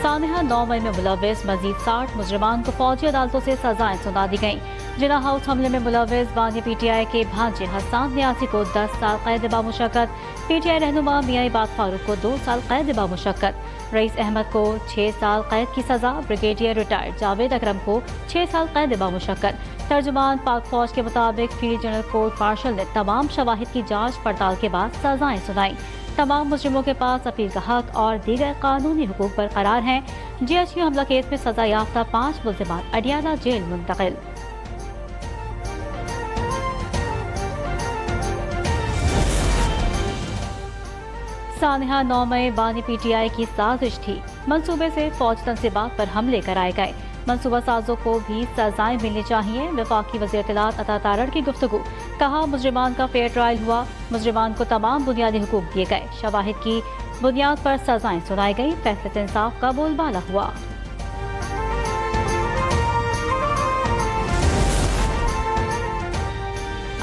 सानहा 9 मई में मुलव्विस मजीद 60 मुजरिमान को फौजी अदालतों से सजाएं सुना दी गयी। जिना हाउस हमले में मुलव्विस बानी PTI के भांजे हसन न्यासी को 10 साल कैद बामुशक्कत, PTI रहनुमा मियां इबाद फारूक को 2 साल कैद बामुशक्कत, रईस अहमद को 6 साल कैद की सजा, ब्रिगेडियर रिटायर्ड जावेद अकरम को 6 साल कैद बामुशक्कत। तर्जुमान पाक फौज के मुताबिक फील्ड जनरल कोर्ट मार्शल ने तमाम शवाहिद की जांच पड़ताल के बाद सजाएं सुनाई। तमाम मुजरिमों के पास अपील का हक और दीगर कानूनी हुकूक बरकरार हैं। GHQ हमला केस में सजा याफ्ता 5 मुल्जिमान अडियाला जेल मुंतकिल। सानहा 9 मई बानी PTI की साजिश थी। मंसूबे से फौज तनसीबात पर हमले कराए गए। मंसूबा साजों को भी सजाएं मिलनी चाहिए। वफाकी वज़ीर इत्तलात अता तारड़ की गुफ्तगू, कहा मुजरिमान का फेयर ट्रायल हुआ, मुजरिमान को तमाम बुनियादी हुकूक दिए गए, शवाहिद की बुनियाद पर सजाएं सुनाई गई, फैसले से इंसाफ का बोलबाला हुआ।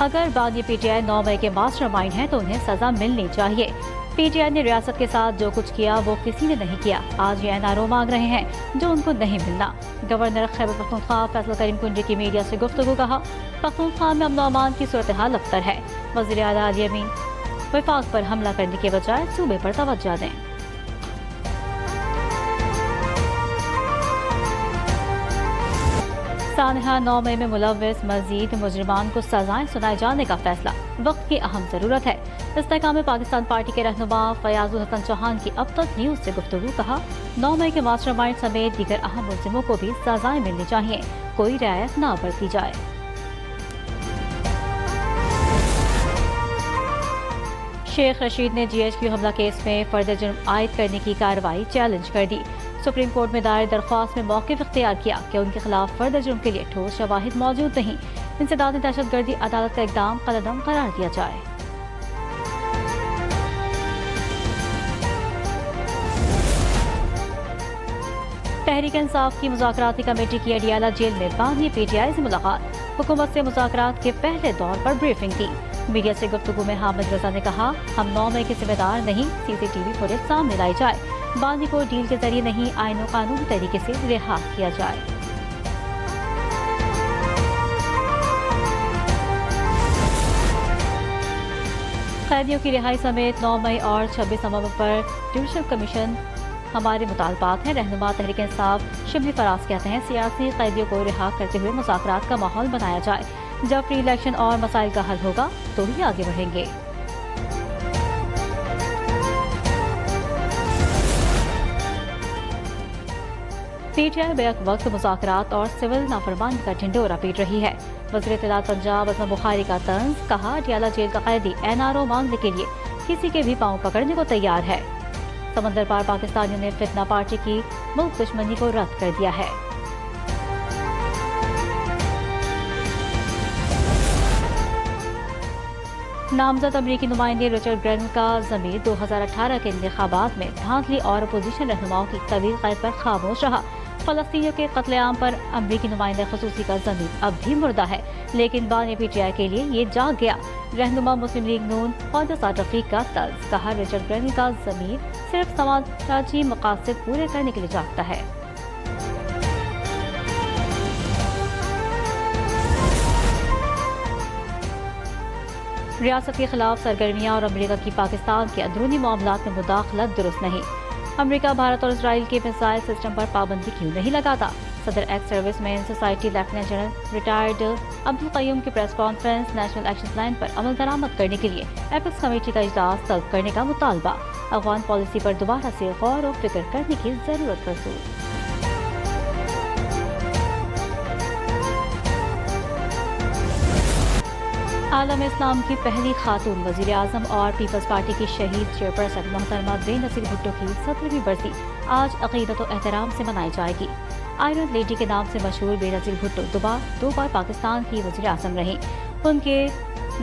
अगर बागी PTI 9 मई के मास्टरमाइंड हैं तो उन्हें सजा मिलनी चाहिए। PTI ने रियासत के साथ जो कुछ किया वो किसी ने नहीं किया। आज ये NRO मांग रहे हैं जो उनको नहीं मिलना। गवर्नर खैबर पख्तूनख्वा फैसल करीम कुंजी की मीडिया से गुफ्तगू, कहा पख्तूनख्वा में अमन व अमान की सूरत हाल अबतर है। वज़ीर आला अली अमीन वफाक पर हमला करने के बजाय सूबे पर तवज्जो दें। सानहा 9 मई में मुलव्विस मजीद मुजरिमान को सजाएं सुनाए जाने का फैसला वक्त की अहम जरूरत है। इस्तेकाम पाकिस्तान पार्टी के रहनुमा फयाजुल हसन चौहान की अब तक न्यूज से गुफ्तगू, कहा 9 मई के मास्टरमाइंड समेत दीगर अहम मुलजिमों को भी सजाएं मिलनी चाहिए, कोई रियायत न बरती जाए। शेख रशीद ने GHQ हमला केस में फर्द जुर्म आयद करने की कार्रवाई चैलेंज कर दी। सुप्रीम कोर्ट में दायर दरख्वास्त में मौक़िफ़ इख्तियार किया कि उनके खिलाफ फर्द जुर्म के लिए ठोस शवाहिद मौजूद नहीं। इंसदाद दहशतगर्दी अदालत का इक़दाम कलअदम करार दिया जाए। तहरीक इंसाफ की मुज़ाकराती कमेटी की अडियाला जेल में बानी PTI से मुलाकात, हुकूमत से मुज़ाकरात के पहले दौर पर ब्रीफिंग की। मीडिया से गुफ्तगू में हामिद रजा ने कहा, हम 9 मई के जिम्मेदार नहीं, CCTV फुटेज सामने लाई जाए, बानी को डील के जरिए नहीं आईन और कानूनी तरीके से रिहा किया जाए। कैदियों की रिहाई समेत 9 मई और 26 नवंबर पर जुडिशल कमीशन हमारे मुतालबात हैं। रहनुमा तहरीक इंसाफ शिबली फराज कहते हैं सियासी कैदियों को रिहा करते हुए मुज़ाकरात का माहौल बनाया जाए। जब फ्री इलेक्शन और मसाइल का हल होगा तो ही आगे बढ़ेंगे। PTI बेवक्त वक्त मुज़ाकरात और सिविल नाफरमानी का ढिंढोरा पीट रही है। वज़ीर इत्तलात पंजाब असम बुखारी का तंज, कहा अडियाला जेल का कैदी NRO मांगने के लिए किसी के भी पांव पकड़ने को तैयार है। समंदर पार पाकिस्तानियों ने फितना पार्टी की मुल्क दुश्मनी को रद्द कर दिया है। नामजद अमरीकी नुमाइंदे रिचर्ड ग्रेनल का ज़मीर 2018 के इंतखाबात में धांधली और अपोजिशन रहनुमाओं की तवील कैद पर खामोश रहा। फलस्तीनियों के कत्लेआम पर अमरीकी नुमाइंदा खसूसी का ज़मीर अब भी मुर्दा है, लेकिन बानी PTI के लिए ये जाग गया। रहनुमा मुस्लिम लीग नून ख्वाजा साद रफीक का तर्ज, कहा रिचर्ड ग्रेनल का ज़मीर सिर्फ समाजी मकासद पूरे करने के लिए जागता है। रियासत के खिलाफ सरगर्मियाँ और अमेरिका की पाकिस्तान के अंदरूनी मामलात में मुदाखलत दुरुस्त नहीं। अमेरिका भारत और इसराइल के मिसाइल सिस्टम पर पाबंदी क्यों नहीं लगाता? सदर ex service man society lieutenant general retired Abdul Qayyum की press conference national action plan पर अमल दरामद करने के लिए एपेक्स कमेटी का इजलास तलब करने का मुतालबा। अफगान पॉलिसी पर दोबारा से गौर और फिक्र करने की जरूरत पर जोर। आलम इस्लाम की पहली खातून वजीर आजम और पीपल्स पार्टी की शहीद चेयरपर्सन मोहतरमा बेनज़ीर भुट्टो की 17वीं बरसी आज अक़ीदत और एहतराम से मनाई जाएगी। आयरन लेडी के नाम से मशहूर बेनज़ीर भुट्टो दो बार पाकिस्तान की वजीर आजम रहीं। उनके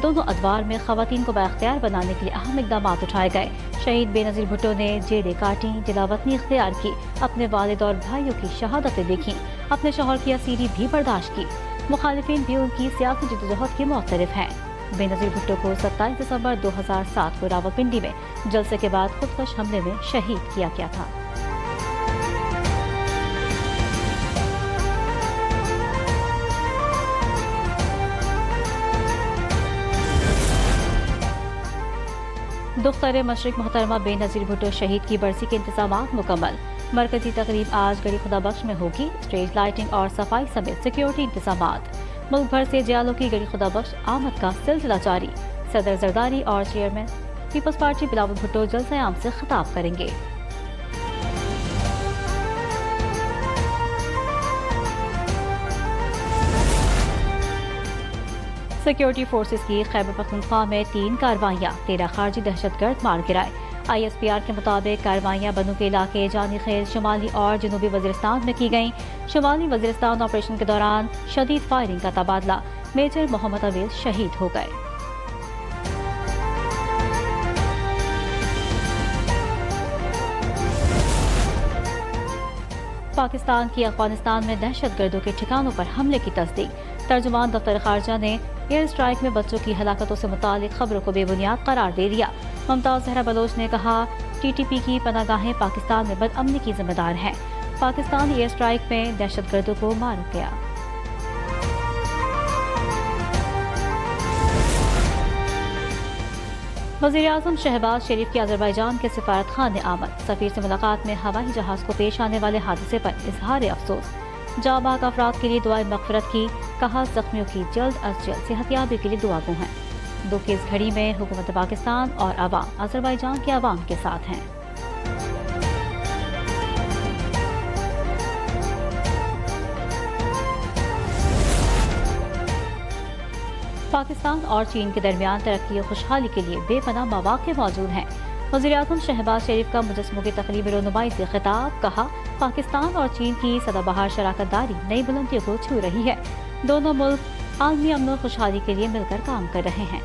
दोनों अदवार में ख़वातीन को बाख्तियार बनाने के लिए अहम इक़दाम उठाए गए। शहीद बेनज़ीर भुट्टो ने जेलें काटी, दिलावतनी इख्तियार की, अपने वालिद और भाइयों की शहादतें देखी, अपने शौहर की असीरी भी बर्दाश्त की। मुखालिफिन भी उनकी सियासी जद्दोजहद के मुअत्तरिफ हैं। बेनज़ीर भुट्टो को 27 दिसंबर 2007 को रावलपिंडी में जलसे के बाद खुदकश हमले में शहीद किया गया था। दुख्तर मशरिक मोहतरमा बेनज़ीर भुट्टो शहीद की बरसी के इंतजामात मुकम्मल। मरकजी तकरीब आज गड़ी खुदा बख्श में होगी। स्टेज लाइटिंग और सफाई समेत सिक्योरिटी इंतजामात। मुल्क भर से जियालों की गड़ी खुदा बख्श आमद का सिलसिला जारी। सदर जरदारी और चेयरमैन पीपल्स पार्टी बिलावल भुट्टो जलसा-ए-आम से खिताब करेंगे। सिक्योरिटी फोर्सेस की खैबर पख्तूनख्वा में 3 कार्रवाइयाँ, 13 खारजी दहशतगर्द मार गिराए। ISPR के मुताबिक कार्रवाइयाँ बनू के इलाके जानी खेल, शुमाली और जनूबी वज़ीरिस्तान में की गईं। शुमाली वज़ीरिस्तान ऑपरेशन के दौरान शदीद फायरिंग का तबादला, मेजर मोहम्मद अवेल शहीद हो गए। पाकिस्तान की अफगानिस्तान में दहशतगर्दों के ठिकानों पर हमले की तस्दीक। तर्जुमान दफ्तर खारजा ने एयर स्ट्राइक में बच्चों की हलाकतों से मुतालिक खबरों को बेबुनियाद करार दे दिया। मुमताज जहरा बलोच ने कहा, TTP की पनागाहें पाकिस्तान में बदअमनी की जिम्मेदार हैं। पाकिस्तान एयर स्ट्राइक में दहशतगर्दों को मार गया। वज़ीर-ए-आज़म शहबाज शरीफ की अज़रबैजान के सिफारत खाने आमद। सफ़ीर से मुलाकात में हवाई जहाज़ को पेश आने वाले हादसे पर इजहार अफसोस। जाबाग अफराद के लिए दुआए मग़फ़िरत की, कहा जख्मियों की जल्द अज जल्द सेहतियाबी के लिए दुआ गो हैं। दुख की इस घड़ी में हुकूमत पाकिस्तान और अवाम अज़रबैजान के अवाम के साथ हैं। पाकिस्तान और चीन के दरमियान तरक्की और खुशहाली के लिए बेपनाह मौक़े मौजूद हैं। वज़ीर-ए-आज़म शहबाज शरीफ का मुजस्समों की तक़रीबी रहनुमाई से खिताब, कहा पाकिस्तान और चीन की सदाबहार शराकत दारी नई बुलंदियों को छू रही है। दोनों मुल्क आलमी अमन और खुशहाली के लिए मिलकर काम कर रहे हैं।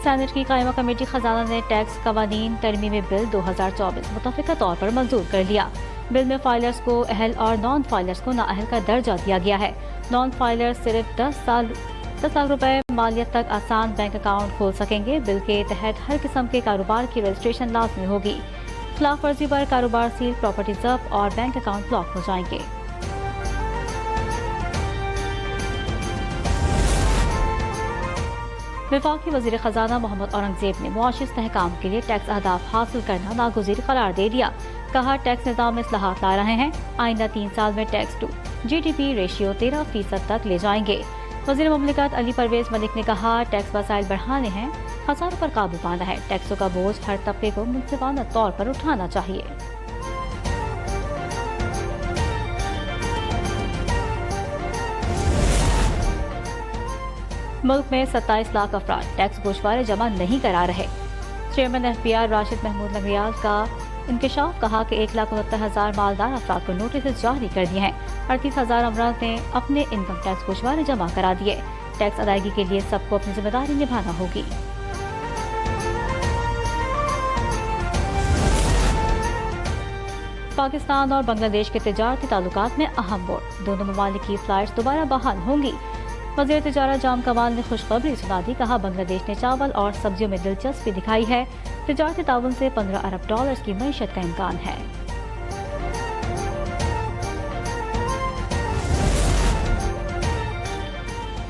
सेनेट की कायमा कमेटी खजाना ने टैक्स कवानीन तरमीमी बिल 2024 मुतफ़िका तौर पर मंजूर कर लिया। बिल में फाइलर्स को अहल और नॉन फाइलर्स को नाअहल का दर्जा दिया गया है। नॉन फाइलर्स सिर्फ 10 लाख रुपए मालियत तक आसान बैंक अकाउंट खोल सकेंगे। बिल के तहत हर किस्म के कारोबार की रजिस्ट्रेशन लाजमी होगी। खिलाफ वर्जी पर कारोबार सील, प्रॉपर्टी जब्त और बैंक अकाउंट ब्लॉक हो जाएंगे। वफाकी वज़ीर ख़ज़ाना मोहम्मद औरंगज़ेब ने मुआशी इस्तेहकाम के लिए टैक्स अहदाफ हासिल करना नागुज़ीर करार दे दिया। कहा टैक्स निज़ाम में इस्लाहात ला रहे हैं। आइंदा 3 साल में टैक्स टू GDP रेशियो 13% तक ले जाएंगे। वज़ीर मुमलिकत अली परवेज़ मलिक ने कहा टैक्स वसाइल बढ़ाने हैं, खसारों पर काबू पाना है। टैक्सों का बोझ हर तबके को मुनसिफाना तौर पर उठाना चाहिए। मुल्क में 27 लाख अफराद टैक्स गोशवारे जमा नहीं करा रहे। चेयरमैन FPR राशिद महमूद लंगरियाल का इंकशाफ, कहा कि 1,69,000 मालदार अफराद को नोटिस जारी कर दिए हैं। 38,000 अफराद ने अपने इनकम टैक्स गोशवारे जमा करा दिए। टैक्स अदायगी के लिए सबको अपनी जिम्मेदारी निभाना होगी। पाकिस्तान और बांग्लादेश के तिजारती ताल्लुकात में अहम मोड़, दोनों ममालिक की फ्लाइट्स दोबारा बहाल होंगी। वज़ीर तिजारत जाम कमाल ने खुशखबरी सुना दी। कहा बांग्लादेश ने चावल और सब्जियों में दिलचस्पी दिखाई है। तिजारती ताउन से $15 अरब की मईशत का इम्कान है।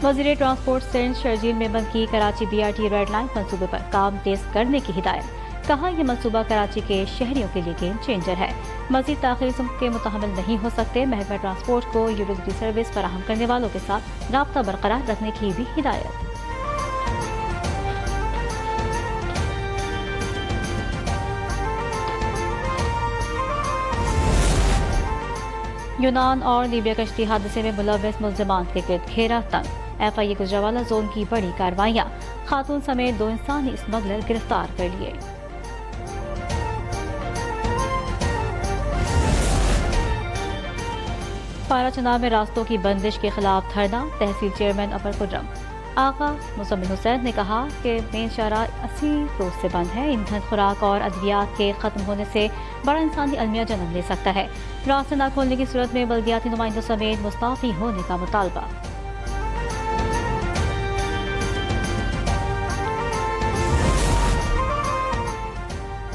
वज़ीर ट्रांसपोर्ट सिंध शर्जील मेमन की कराची BRT रेड लाइन मंसूबे पर काम तेज करने की हिदायत। कहा यह मंसूबा कराची के शहरियों के लिए गेम चेंजर है। मज़ीद ताख़ीर के मुतहम्मिल नहीं हो सकते। महकमा ट्रांसपोर्ट को यूटिलिटी सर्विस फराहम करने वालों के साथ राब्ता बरकरार रखने की भी हिदायत। यूनान और लीबिया कश्ती हादसे में मुलव्वस मुल्ज़िमान के गिर्द घेरा तंग। FIA गुजरावाला जोन की बड़ी कार्रवाइयाँ, खातून समेत 2 इंसानी स्मगलर गिरफ्तार कर लिए। पारा चनाव में रास्तों की बंदिश के खिलाफ धरना। तहसील चेयरमैन अपर कुर्रम आका मुज़म्मिल हुसैन ने कहा कि मेन शाहराह 80 रोज से बंद है। ईंधन, खुराक और अद्वियात के खत्म होने से बड़ा इंसानी अलमिया जन्म ले सकता है। रास्ते न खोलने की सूरत में बल्दियाती नुमाइंदों समेत मुस्ताफी होने का मुतालबा।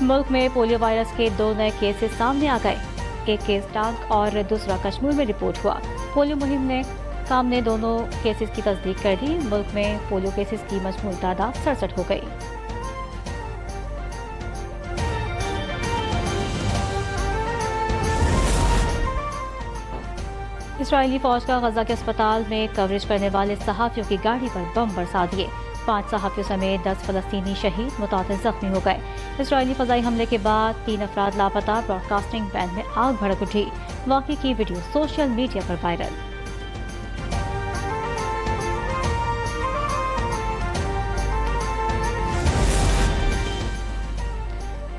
मुल्क में पोलियो वायरस के 2 नए केसेस सामने आ गए। एक केस टांग और दूसरा कश्मीर में रिपोर्ट हुआ। पोलियो मुहिम ने हुकाम ने दोनों केसेस की तस्दीक कर दी। मुल्क में पोलियो केसेस की मजमूई तादाद 67 हो गई। इसराइली फौज का गजा के अस्पताल में कवरेज करने वाले सहाफियों की गाड़ी पर बम बरसा दिए। 5 सहाफियों समेत 10 फलस्तीनी शहीद, मुतातिल जख्मी हो गए। इसराइली फजाई हमले के बाद 3 अफराद लापता। ब्रॉडकास्टिंग बैंड में आग भड़क उठी। वाक़े की वीडियो सोशल मीडिया पर वायरल।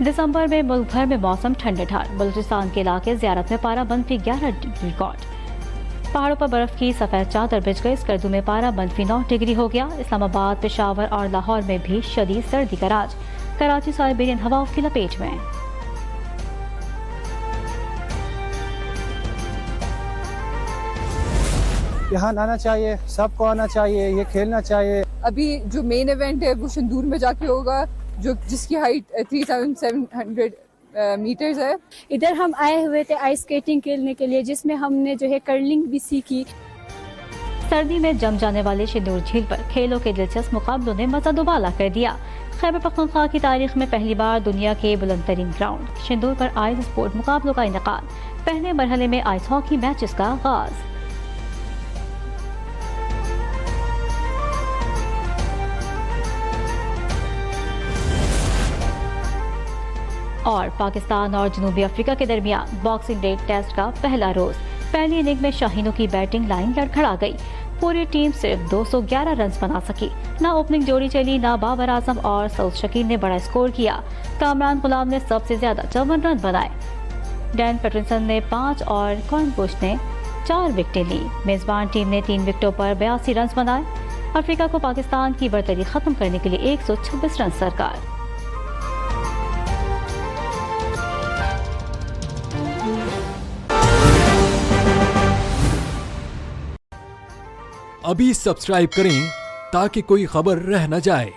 दिसंबर में मुल्क भर में मौसम ठंडा। बलूचिस्तान के इलाके ज़ियारत में पारा -11 डिग्री रिकॉर्ड। पहाड़ों पर बर्फ की सफेद चादर बिछ गई। स्कर्दू में पारा -9 डिग्री हो गया। इस्लामाबाद, पेशावर और लाहौर में भी शदीद सर्दी का राज। कराची साइबेरियन हवाओं की लपेट में। यहाँ आना चाहिए, सबको आना चाहिए, ये खेलना चाहिए। अभी जो मेन इवेंट है वो सिंदूर में जाके होगा, जिसकी हाइट 3700 मीटर्स है। इधर हम आए हुए थे आइस स्केटिंग खेलने के लिए, जिसमें हमने जो है कर्लिंग भी सीखी। सर्दी में जम जाने वाले सिंदूर झील पर खेलों के दिलचस्प मुकाबलों ने मजा दुबाला कर दिया। खैबर पख्तूनख्वा की तारीख में पहली बार दुनिया के बुलंद तरीन ग्राउंड सिंदूर पर आइस स्पोर्ट मुकाबलों का इनेकाद। पहले मरहले में आइस हॉकी मैचेस का आगाज। और पाकिस्तान और जनूबी अफ्रीका के दरमियान बॉक्सिंग डे टेस्ट का पहला रोज। पहली इनिंग में शाहीनों की बैटिंग लाइन लड़खड़ा गई। पूरी टीम सिर्फ 211 रन बना सकी। ना ओपनिंग जोड़ी चली, ना बाबर आजम और सऊद शकील ने बड़ा स्कोर किया। कामरान गुलाम ने सबसे ज्यादा 54 रन बनाए। डैन पैटरसन ने 5 और कॉर्न बुश ने 4 विकेटें ली। मेजबान टीम ने 3 विकेटों पर 82 रन बनाए। अफ्रीका को पाकिस्तान की बर्तरी खत्म करने के लिए 126 रन सरकार। अभी सब्सक्राइब करें ताकि कोई खबर रह न जाए।